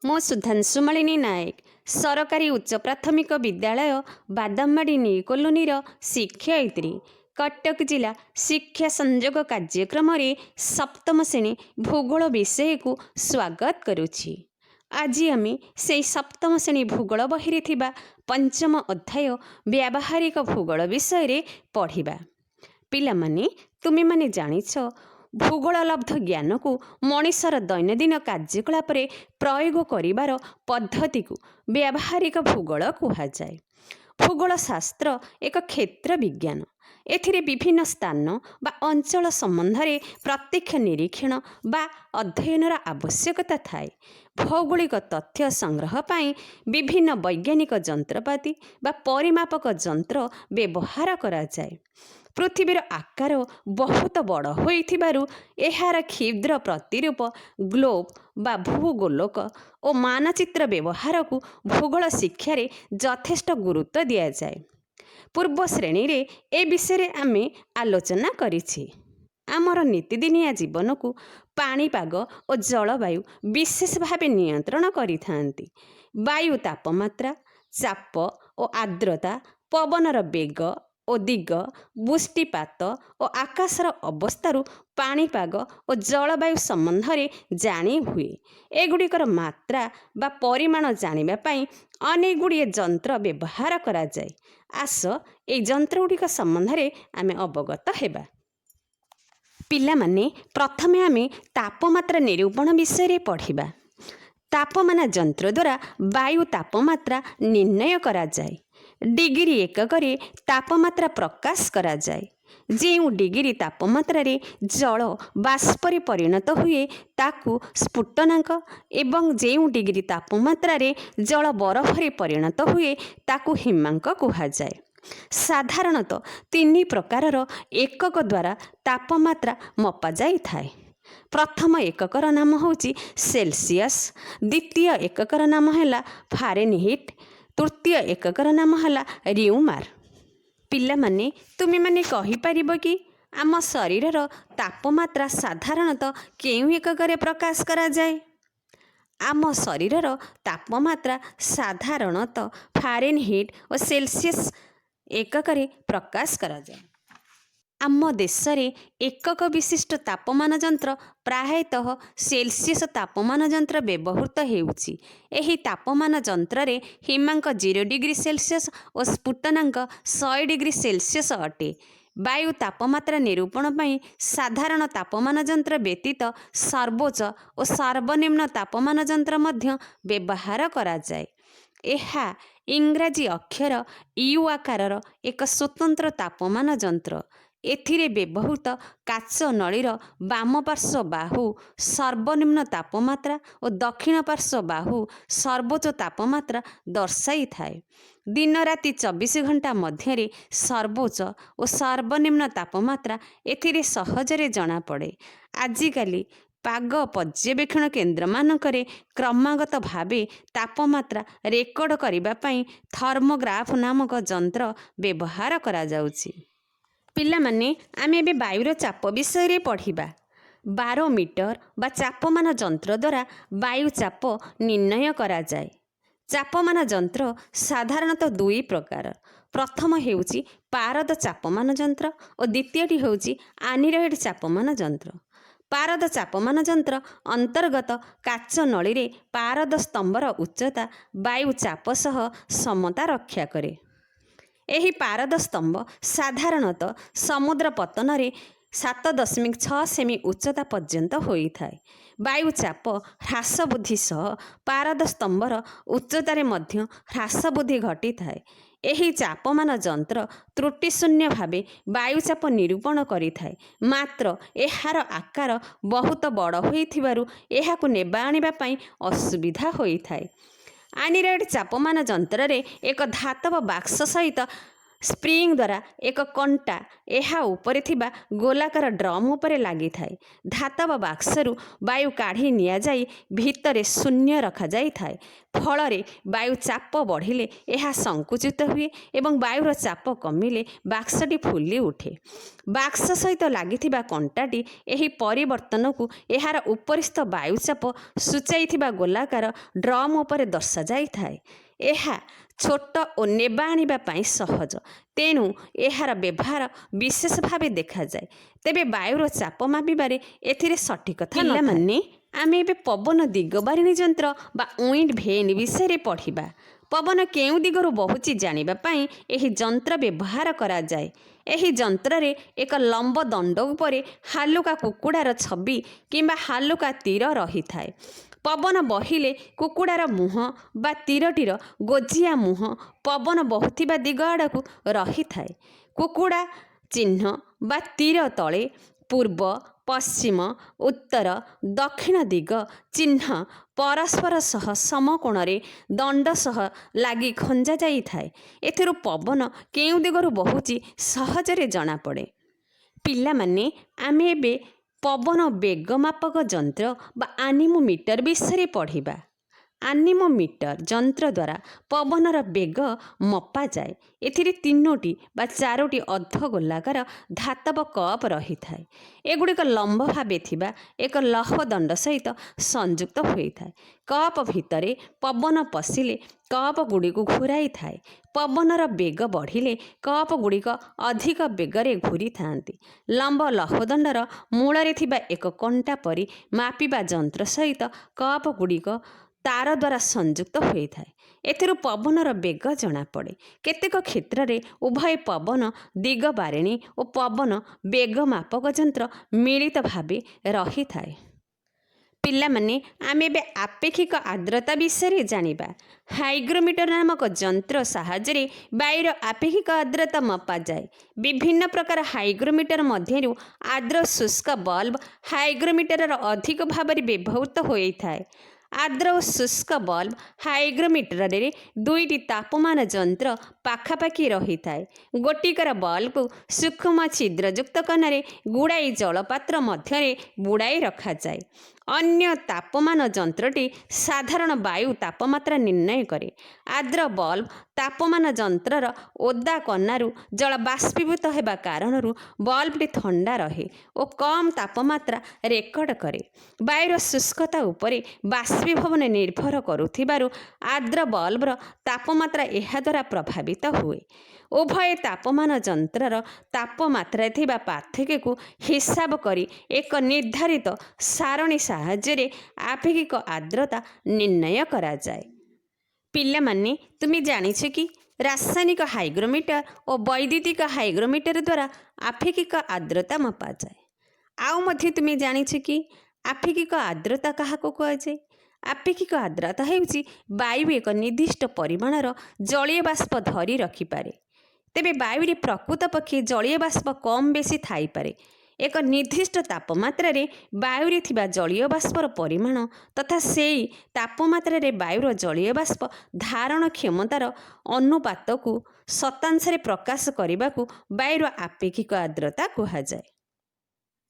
ମୁଁ ସୁଧାଂଶୁମାଳିନୀ ନାୟକ ସରକାରୀ ଉଚ୍ଚ ପ୍ରାଥମିକ ବିଦ୍ୟାଳୟ ବାଦାମବାଡ଼ି ନିକଲୋନୀର ଶିକ୍ଷୟିତ୍ରୀ। କଟକ ଜିଲ୍ଲା ଶିକ୍ଷା ସଂଯୋଗ କାର୍ଯ୍ୟକ୍ରମରେ ସପ୍ତମ ଶ୍ରେଣୀ ଭୂଗୋଳ ବିଷୟକୁ ସ୍ୱାଗତ କରୁଛି। ଆଜି ଆମେ ସେହି ସପ୍ତମ ଶ୍ରେଣୀ ଭୂଗୋଳ ବହିରେ ଥିବା ପଞ୍ଚମ ଅଧ୍ୟାୟ ବ୍ୟାବହାରିକ ଭୂଗୋଳ ବିଷୟରେ ପଢ଼ିବା। ପିଲାମାନେ, ତୁମେମାନେ ଜାଣିଛ ଭୂଗୋଳଲବ୍ଧ ଜ୍ଞାନକୁ ମଣିଷର ଦୈନନ୍ଦିନ କାର୍ଯ୍ୟକଳାପରେ ପ୍ରୟୋଗ କରିବାର ପଦ୍ଧତିକୁ ବ୍ୟାବହାରିକ ଭୂଗୋଳ କୁହାଯାଏ। ଭୂଗୋଳ ଶାସ୍ତ୍ର ଏକ କ୍ଷେତ୍ର ବିଜ୍ଞାନ। ଏଥିରେ ବିଭିନ୍ନ ସ୍ଥାନ ବା ଅଞ୍ଚଳ ସମ୍ବନ୍ଧରେ ପ୍ରତ୍ୟକ୍ଷ ନିରୀକ୍ଷଣ ବା ଅଧ୍ୟୟନର ଆବଶ୍ୟକତା ଥାଏ। ଭୌଗୋଳିକ ତଥ୍ୟ ସଂଗ୍ରହ ପାଇଁ ବିଭିନ୍ନ ବୈଜ୍ଞାନିକ ଯନ୍ତ୍ରପାତି ବା ପରିମାପକ ଯନ୍ତ୍ର ବ୍ୟବହାର କରାଯାଏ। ପୃଥିବୀର ଆକାର ବହୁତ ବଡ଼ ହୋଇଥିବାରୁ ଏହାର କ୍ଷୁଦ୍ର ପ୍ରତିରୂପ ଗ୍ଲୋବ ବା ଭୂଗୋଳକ ଓ ମାନଚିତ୍ର ବ୍ୟବହାରକୁ ଭୂଗୋଳ ଶିକ୍ଷାରେ ଯଥେଷ୍ଟ ଗୁରୁତ୍ୱ ଦିଆଯାଏ। ପୂର୍ବ ଶ୍ରେଣୀରେ ଏ ବିଷୟରେ ଆମେ ଆଲୋଚନା କରିଛି। ଆମର ନିତିଦିନିଆ ଜୀବନକୁ ପାଣିପାଗ ଓ ଜଳବାୟୁ ବିଶେଷ ଭାବେ ନିୟନ୍ତ୍ରଣ କରିଥାନ୍ତି। ବାୟୁ ତାପମାତ୍ରା, ଚାପ ଓ ଆର୍ଦ୍ରତା, ପବନର ବେଗ ଓ ଦିଗ, ବୃଷ୍ଟିପାତ ଓ ଆକାଶର ଅବସ୍ଥାରୁ ପାଣିପାଗ ଓ ଜଳବାୟୁ ସମ୍ବନ୍ଧରେ ଜାଣି ହୁଏ। ଏଗୁଡ଼ିକର ମାତ୍ରା ବା ପରିମାଣ ଜାଣିବା ପାଇଁ ଅନେକ ଗୁଡ଼ିଏ ଯନ୍ତ୍ର ବ୍ୟବହାର କରାଯାଏ। ଆସ ଏହି ଯନ୍ତ୍ରଗୁଡ଼ିକ ସମ୍ବନ୍ଧରେ ଆମେ ଅବଗତ ହେବା। ପିଲାମାନେ, ପ୍ରଥମେ ଆମେ ତାପମାତ୍ରା ନିରୂପଣ ବିଷୟରେ ପଢ଼ିବା। ତାପମାନ ଯନ୍ତ୍ର ଦ୍ୱାରା ବାୟୁ ତାପମାତ୍ରା ନିର୍ଣ୍ଣୟ କରାଯାଏ। ଡିଗ୍ରୀ ଏକକରେ ତାପମାତ୍ରା ପ୍ରକାଶ କରାଯାଏ। ଯେଉଁ ଡିଗ୍ରୀ ତାପମାତ୍ରାରେ ଜଳ ବାଷ୍ପରେ ପରିଣତ ହୁଏ ତାକୁ ସ୍ଫୁଟନାଙ୍କ ଏବଂ ଯେଉଁ ଡିଗ୍ରୀ ତାପମାତ୍ରାରେ ଜଳ ବରଫରେ ପରିଣତ ହୁଏ ତାକୁ ହିମାଙ୍କ କୁହାଯାଏ। ସାଧାରଣତଃ ତିନି ପ୍ରକାରର ଏକକ ଦ୍ୱାରା ତାପମାତ୍ରା ମପାଯାଇଥାଏ। ପ୍ରଥମ ଏକକର ନାମ ହେଉଛି ସେଲସିୟସ୍, ଦ୍ୱିତୀୟ ଏକକର ନାମ ହେଲା ଫାରେନହିଟ୍, ତୃତୀୟ ଏକକର ନାମ ହେଲା ରିଉମାର। ପିଲାମାନେ, ତୁମେମାନେ କହିପାରିବ କି ଆମ ଶରୀରର ତାପମାତ୍ରା ସାଧାରଣତଃ କେଉଁ ଏକକରେ ପ୍ରକାଶ କରାଯାଏ? ଆମ ଶରୀରର ତାପମାତ୍ରା ସାଧାରଣତଃ ଫାରେନହିଟ୍ ଓ ସେଲସିୟସ୍ ଏକକରେ ପ୍ରକାଶ କରାଯାଏ। ଆମ ଦେଶରେ ଏକକ ବିଶିଷ୍ଟ ତାପମାନ ଯନ୍ତ୍ର ପ୍ରାୟତଃ ସେଲସିୟସ୍ ତାପମାନ ଯନ୍ତ୍ର ବ୍ୟବହୃତ ହେଉଛି। ଏହି ତାପମାନ ଯନ୍ତ୍ରରେ ହିମାଙ୍କ 0 ଡିଗ୍ରୀ ସେଲସିୟସ୍ ଓ ସ୍ଫୁଟନାଙ୍କ 100 ଡିଗ୍ରୀ ସେଲସିୟସ୍ ଅଟେ। ବାୟୁ ତାପମାତ୍ରା ନିରୂପଣ ପାଇଁ ସାଧାରଣ ତାପମାନ ଯନ୍ତ୍ର ବ୍ୟତୀତ ସର୍ବୋଚ୍ଚ ଓ ସର୍ବନିମ୍ନ ତାପମାନ ଯନ୍ତ୍ର ମଧ୍ୟ ବ୍ୟବହାର କରାଯାଏ। ଏହା ଇଂରାଜୀ ଅକ୍ଷର ୟୁ ଆକାରର ଏକ ସ୍ୱତନ୍ତ୍ର ତାପମାନ ଯନ୍ତ୍ର। ଏଥିରେ ବ୍ୟବହୃତ କାଚ ନଳୀର ବାମ ପାର୍ଶ୍ୱ ବାହୁ ସର୍ବନିମ୍ନ ତାପମାତ୍ରା ଓ ଦକ୍ଷିଣ ପାର୍ଶ୍ୱ ବାହୁ ସର୍ବୋଚ୍ଚ ତାପମାତ୍ରା ଦର୍ଶାଇଥାଏ। ଦିନରାତି 24 ଘଣ୍ଟା ମଧ୍ୟରେ ସର୍ବୋଚ୍ଚ ଓ ସର୍ବନିମ୍ନ ତାପମାତ୍ରା ଏଥିରେ ସହଜରେ ଜଣାପଡ଼େ। ଆଜିକାଲି ପାଗ ପର୍ଯ୍ୟବେକ୍ଷଣ କେନ୍ଦ୍ରମାନଙ୍କରେ କ୍ରମାଗତ ଭାବେ ତାପମାତ୍ରା ରେକର୍ଡ କରିବା ପାଇଁ ଥର୍ମୋଗ୍ରାଫ ନାମକ ଯନ୍ତ୍ର ବ୍ୟବହାର କରାଯାଉଛି। ପିଲାମାନେ, ଆମେ ଏବେ ବାୟୁର ଚାପ ବିଷୟରେ ପଢ଼ିବା। ବାରୋମିଟର ବା ଚାପମାନ ଯନ୍ତ୍ର ଦ୍ୱାରା ବାୟୁ ଚାପ ନିର୍ଣ୍ଣୟ କରାଯାଏ। ଚାପମାନ ଯନ୍ତ୍ର ସାଧାରଣତଃ ଦୁଇ ପ୍ରକାର। ପ୍ରଥମ ହେଉଛି ପାରଦ ଚାପମାନ ଯନ୍ତ୍ର ଓ ଦ୍ୱିତୀୟଟି ହେଉଛି ଆନିରଏଡ୍ ଚାପମାନ ଯନ୍ତ୍ର। ପାରଦ ଚାପମାନ ଯନ୍ତ୍ର ଅନ୍ତର୍ଗତ କାଚ ନଳୀରେ ପାରଦ ସ୍ତମ୍ଭର ଉଚ୍ଚତା ବାୟୁ ଚାପ ସହ ସମତା ରକ୍ଷା କରେ। ଏହି ପାରଦ ସ୍ତମ୍ଭ ସାଧାରଣତଃ ସମୁଦ୍ର ପତନରେ 7.6 ସେମି ଉଚ୍ଚତା ପର୍ଯ୍ୟନ୍ତ ହୋଇଥାଏ। ବାୟୁ ଚାପ ହ୍ରାସ ବୃଦ୍ଧି ସହ ପାରଦ ସ୍ତମ୍ଭର ଉଚ୍ଚତାରେ ମଧ୍ୟ ହ୍ରାସ ବୃଦ୍ଧି ଘଟିଥାଏ। ଏହି ଚାପମାନ ଯନ୍ତ୍ର ତ୍ରୁଟିଶୂନ୍ୟ ଭାବେ ବାୟୁଚାପ ନିରୂପଣ କରିଥାଏ। ମାତ୍ର ଏହାର ଆକାର ବହୁତ ବଡ଼ ହୋଇଥିବାରୁ ଏହାକୁ ନେବା ଆଣିବା ପାଇଁ ଅସୁବିଧା ହୋଇଥାଏ। ଆନିରଏଡ୍ ଚାପମାନ ଯନ୍ତ୍ରରେ ଏକ ଧାତବ ବାକ୍ସ ସହିତ ସ୍ପ୍ରିଙ୍ଗ ଦ୍ୱାରା ଏକ କଣ୍ଟା ଏହା ଉପରେ ଥିବା ଗୋଲାକାର ଡ୍ରମ୍ ଉପରେ ଲାଗିଥାଏ। ଧାତବ ବାକ୍ସରୁ ବାୟୁ କାଢ଼ି ନିଆଯାଇ ଭିତରେ ଶୂନ୍ୟ ରଖାଯାଇଥାଏ। ଫଳରେ ବାୟୁ ଚାପ ବଢ଼ିଲେ ଏହା ସଙ୍କୁଚିତ ହୁଏ ଏବଂ ବାୟୁର ଚାପ କମିଲେ ବାକ୍ସଟି ଫୁଲି ଉଠେ। ବାକ୍ସ ସହିତ ଲାଗିଥିବା କଣ୍ଟାଟି ଏହି ପରିବର୍ତ୍ତନକୁ ଏହାର ଉପରିସ୍ଥ ବାୟୁଚାପ ସୂଚାଇଥିବା ଗୋଲାକାର ଡ୍ରମ୍ ଉପରେ ଦର୍ଶାଯାଇଥାଏ। ଏହା ଛୋଟ ଓ ନେବା ଆଣିବା ପାଇଁ ସହଜ, ତେଣୁ ଏହାର ବ୍ୟବହାର ବିଶେଷ ଭାବେ ଦେଖାଯାଏ। ତେବେ ବାୟୁର ଚାପ ମାପିବାରେ ଏଥିରେ ସଠିକତା ନଥାଏ। ପିଲାମାନେ, ଆମେ ଏବେ ପବନ ଦିଗବାରିଣୀ ଯନ୍ତ୍ର ବା ୱିଣ୍ଡ ଭେନ୍ ବିଷୟରେ ପଢ଼ିବା। ପବନ କେଉଁ ଦିଗରୁ ବହୁଛି ଜାଣିବା ପାଇଁ ଏହି ଯନ୍ତ୍ର ବ୍ୟବହାର କରାଯାଏ। ଏହି ଯନ୍ତ୍ରରେ ଏକ ଲମ୍ବ ଦଣ୍ଡ ଉପରେ ହାଲୁକା କୁକୁଡ଼ାର ଛବି କିମ୍ବା ହାଲୁକା ତୀର ରହିଥାଏ। ପବନ ବହିଲେ କୁକୁଡ଼ାର ମୁହଁ ବା ତୀରଟିର ଗୋଜିଆ ମୁହଁ ପବନ ବହୁଥିବା ଦିଗ ଆଡ଼କୁ ରହିଥାଏ। କୁକୁଡ଼ା ଚିହ୍ନ ବା ତୀର ତଳେ ପୂର୍ବ, ପଶ୍ଚିମ, ଉତ୍ତର, ଦକ୍ଷିଣ ଦିଗ ଚିହ୍ନ ପରସ୍ପର ସହ ସମକୋଣରେ ଦଣ୍ଡ ସହ ଲାଗି ଖଞ୍ଜା ଯାଇଥାଏ। ଏଥିରୁ ପବନ କେଉଁ ଦିଗରୁ ବହୁଛି ସହଜରେ ଜଣାପଡ଼େ। ପିଲାମାନେ, ଆମେ ଏବେ ପବନ ବେଗ ମାପକ ଯନ୍ତ୍ର ବା ଆନିମୋମିଟର ବିଷୟରେ ପଢ଼ିବା। ଆନିମୋମିଟର ଯନ୍ତ୍ର ଦ୍ୱାରା ପବନର ବେଗ ମପାଯାଏ। ଏଥିରେ 3ଟି ବା 4ଟି ଅର୍ଦ୍ଧଗୋଲାକାର ଧାତବ କପ୍ ରହିଥାଏ। ଏଗୁଡ଼ିକ ଲମ୍ବ ଭାବେ ଥିବା ଏକ ଲୌହ ଦଣ୍ଡ ସହିତ ସଂଯୁକ୍ତ ହୋଇଥାଏ। କପ୍ ଭିତରେ ପବନ ପଶିଲେ କପ୍ ଗୁଡ଼ିକୁ ଘୂରାଇଥାଏ। ପବନର ବେଗ ବଢ଼ିଲେ କପ୍ ଗୁଡ଼ିକ ଅଧିକ ବେଗରେ ଘୂରିଥାନ୍ତି। ଲମ୍ବ ଲୌହଦଣ୍ଡର ମୂଳରେ ଥିବା ଏକ କଣ୍ଟା ପରି ମାପିବା ଯନ୍ତ୍ର ସହିତ କପ୍ ଗୁଡ଼ିକ ତାର ଦ୍ୱାରା ସଂଯୁକ୍ତ ହୋଇଥାଏ। ଏଥିରୁ ପବନର ବେଗ ଜଣାପଡ଼େ। କେତେକ କ୍ଷେତ୍ରରେ ଉଭୟ ପବନ ଦିଗବାରିଣୀ ଓ ପବନ ବେଗ ମାପକ ଯନ୍ତ୍ର ମିଳିତ ଭାବେ ରହିଥାଏ। ପିଲାମାନେ, ଆମେ ଏବେ ଆପେକ୍ଷିକ ଆର୍ଦ୍ରତା ବିଷୟରେ ଜାଣିବା। ହାଇଗ୍ରୋମିଟର ନାମକ ଯନ୍ତ୍ର ସାହାଯ୍ୟରେ ବାୟୁର ଆପେକ୍ଷିକ ଆର୍ଦ୍ରତା ମପାଯାଏ। ବିଭିନ୍ନ ପ୍ରକାର ହାଇଗ୍ରୋମିଟର ମଧ୍ୟରୁ ଆର୍ଦ୍ର ଶୁଷ୍କ ବଲ୍ବ ହାଇଗ୍ରୋମିଟରର ଅଧିକ ଭାବରେ ବ୍ୟବହୃତ ହୋଇଥାଏ। ଆର୍ଦ୍ର ଓ ଶୁଷ୍କ ବଲ୍ବ ହାଇଗ୍ରୋମିଟରରେ 2ଟି ତାପମାନ ଯନ୍ତ୍ର ପାଖାପାଖି ରହିଥାଏ। ଗୋଟିକର ବଲ୍ବକୁ ସୂକ୍ଷ୍ମ ଛିଦ୍ରଯୁକ୍ତ କନାରେ ଗୁଡ଼ାଇ ଜଳପାତ୍ର ମଧ୍ୟରେ ବୁଡ଼ାଇ ରଖାଯାଏ। ଅନ୍ୟ ତାପମାନ ଯନ୍ତ୍ରଟି ସାଧାରଣ ବାୟୁ ତାପମାତ୍ରା ନିର୍ଣ୍ଣୟ କରେ। ଆର୍ଦ୍ର ବଲ୍ବ ତାପମାନ ଯନ୍ତ୍ରର ଓଦା କନାରୁ ଜଳ ବାଷ୍ପୀଭୂତ ହେବା କାରଣରୁ ବଲ୍ବଟି ଥଣ୍ଡା ରହେ ଓ କମ୍ ତାପମାତ୍ରା ରେକର୍ଡ କରେ। ବାୟୁର ଶୁଷ୍କତା ଉପରେ ବାଷ୍ପୀଭବନ ନିର୍ଭର କରୁଥିବାରୁ ଆର୍ଦ୍ର ବଲ୍ବର ତାପମାତ୍ରା ଏହାଦ୍ୱାରା ପ୍ରଭାବିତ ହୁଏ। ଉଭୟ ତାପମାନ ଯନ୍ତ୍ରର ତାପମାତ୍ରାରେ ଥିବା ପାର୍ଥକ୍ୟକୁ ହିସାବ କରି ଏକ ନିର୍ଦ୍ଧାରିତ ସାରଣୀ ସାହାଯ୍ୟରେ ଆପେକ୍ଷିକ ଆର୍ଦ୍ରତା ନିର୍ଣ୍ଣୟ କରାଯାଏ। ପିଲାମାନେ, ତୁମେ ଜାଣିଛ କି ରାସାୟନିକ ହାଇଗ୍ରୋମିଟର ଓ ବୈଦ୍ୟୁତିକ ହାଇଗ୍ରୋମିଟର ଦ୍ୱାରା ଆପେକ୍ଷିକ ଆର୍ଦ୍ରତା ମପାଯାଏ। ଆଉ ମଧ୍ୟ ତୁମେ ଜାଣିଛ କି ଆପେକ୍ଷିକ ଆର୍ଦ୍ରତା କାହାକୁ କୁହାଯାଏ? ଆପେକ୍ଷିକ ଆର୍ଦ୍ରତା ହେଉଛି ବାୟୁ ଏକ ନିର୍ଦ୍ଦିଷ୍ଟ ପରିମାଣର ଜଳୀୟ ବାଷ୍ପ ଧରି ରଖିପାରେ। ତେବେ ବାୟୁରେ ପ୍ରକୃତପକ୍ଷେ ଜଳୀୟ ବାଷ୍ପ କମ୍ ବେଶୀ ଥାଇପାରେ। ଏକ ନିର୍ଦ୍ଦିଷ୍ଟ ତାପମାତ୍ରାରେ ବାୟୁରେ ଥିବା ଜଳୀୟ ବାଷ୍ପର ପରିମାଣ ତଥା ସେହି ତାପମାତ୍ରାରେ ବାୟୁର ଜଳୀୟ ବାଷ୍ପ ଧାରଣ କ୍ଷମତାର ଅନୁପାତକୁ ଶତାଂଶରେ ପ୍ରକାଶ କରିବାକୁ ବାୟୁର ଆପେକ୍ଷିକ ଆର୍ଦ୍ରତା କୁହାଯାଏ।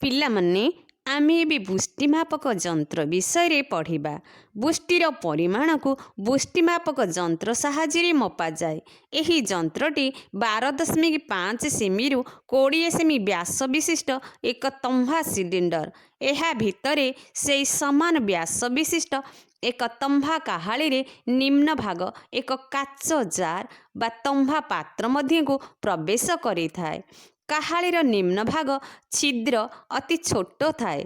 ପିଲାମାନେ, ଆମେ ଏବେ ବୃଷ୍ଟିମାପକ ଯନ୍ତ୍ର ବିଷୟରେ ପଢ଼ିବା। ବୃଷ୍ଟିର ପରିମାଣକୁ ବୃଷ୍ଟିମାପକ ଯନ୍ତ୍ର ସାହାଯ୍ୟରେ ମପାଯାଏ। ଏହି ଯନ୍ତ୍ରଟି 12.5 ସେମିରୁ 20 ସେମି ବ୍ୟାସ ବିଶିଷ୍ଟ ଏକ ତମ୍ବା ସିଲିଣ୍ଡର। ଏହା ଭିତରେ ସେହି ସମାନ ବ୍ୟାସ ବିଶିଷ୍ଟ ଏକ ତମ୍ବା କାହାଳିରେ ନିମ୍ନ ଭାଗ ଏକ କାଚ ଜାର୍ ବା ତମ୍ବା ପାତ୍ର ମଧ୍ୟକୁ ପ୍ରବେଶ କରିଥାଏ। କାହାଳିର ନିମ୍ନ ଭାଗ ଛିଦ୍ର ଅତି ଛୋଟ ଥାଏ।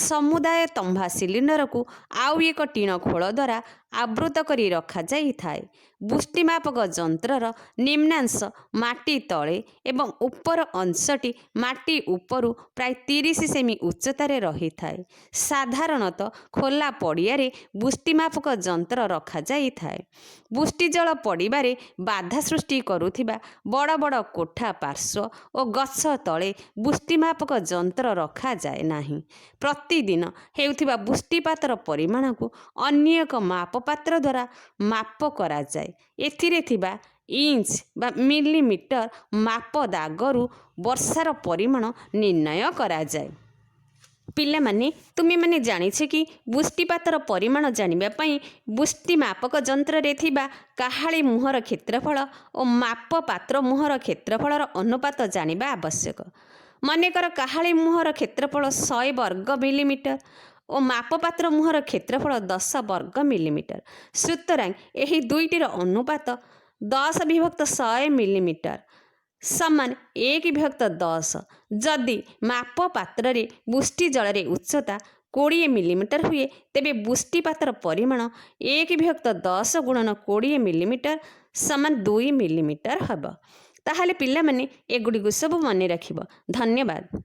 ସମୁଦାୟ ତମ୍ବା ସିଲିଣ୍ଡରକୁ ଆଉ ଏକ ଟିଣ ଖୋଳ ଦ୍ୱାରା ଆବୃତ କରି ରଖାଯାଇଥାଏ। ବୃଷ୍ଟିମାପକ ଯନ୍ତ୍ରର ନିମ୍ନାଂଶ ମାଟି ତଳେ ଏବଂ ଉପର ଅଂଶଟି ମାଟି ଉପରୁ ପ୍ରାୟ 30 ସେମି ଉଚ୍ଚତାରେ ରହିଥାଏ। ସାଧାରଣତଃ ଖୋଲା ପଡ଼ିଆରେ ବୃଷ୍ଟିମାପକ ଯନ୍ତ୍ର ରଖାଯାଇଥାଏ। ବୃଷ୍ଟି ଜଳ ପଡ଼ିବାରେ ବାଧା ସୃଷ୍ଟି କରୁଥିବା ବଡ଼ ବଡ଼ କୋଠା ପାର୍ଶ୍ୱ ଓ ଗଛ ତଳେ ବୃଷ୍ଟିମାପକ ଯନ୍ତ୍ର ରଖାଯାଏ ନାହିଁ। ପ୍ରତିଦିନ ହେଉଥିବା ବୃଷ୍ଟିପାତର ପରିମାଣକୁ ଅନ୍ୟ ଏକ ମାପପାତ୍ର ଦ୍ୱାରା ମାପ କରାଯାଏ। ଏଥିରେ ଥିବା इंच बा मिलीमीटर माप दागरू वर्षार परिमाण निर्णय कराଯାए। पिलामाने तुमे माने जानिछे कि वृष्टिपातर परिमाण जानिबा पई वृष्टि मापक यंत्र रे थिबा काहाळी मुहर क्षेत्रफल और माप पात्र मुहर क्षेत्रफलर अनुपात जानिबा आवश्यक। मनेकर काहाळी मुहर क्षेत्रफल 100 वर्ग मिलीमीटर और मापपात्र मुहर क्षेत्रफल 10 वर्ग मिलीमीटर। सुतरां एही दुईटीर अनुपात 10/100 मिलीमीटर समान 1/10। जदि माप पात्र रे वृष्टि जल रे उच्चता 20 मिलीमीटर हुए तेबे वृष्टिपातर परिमाण 1/10 गुणन 20 मिलीमीटर समान 2 मिलीमीटर हब। ताहाले पिला माने एगुडी सब मने रखिबो। धन्यवाद।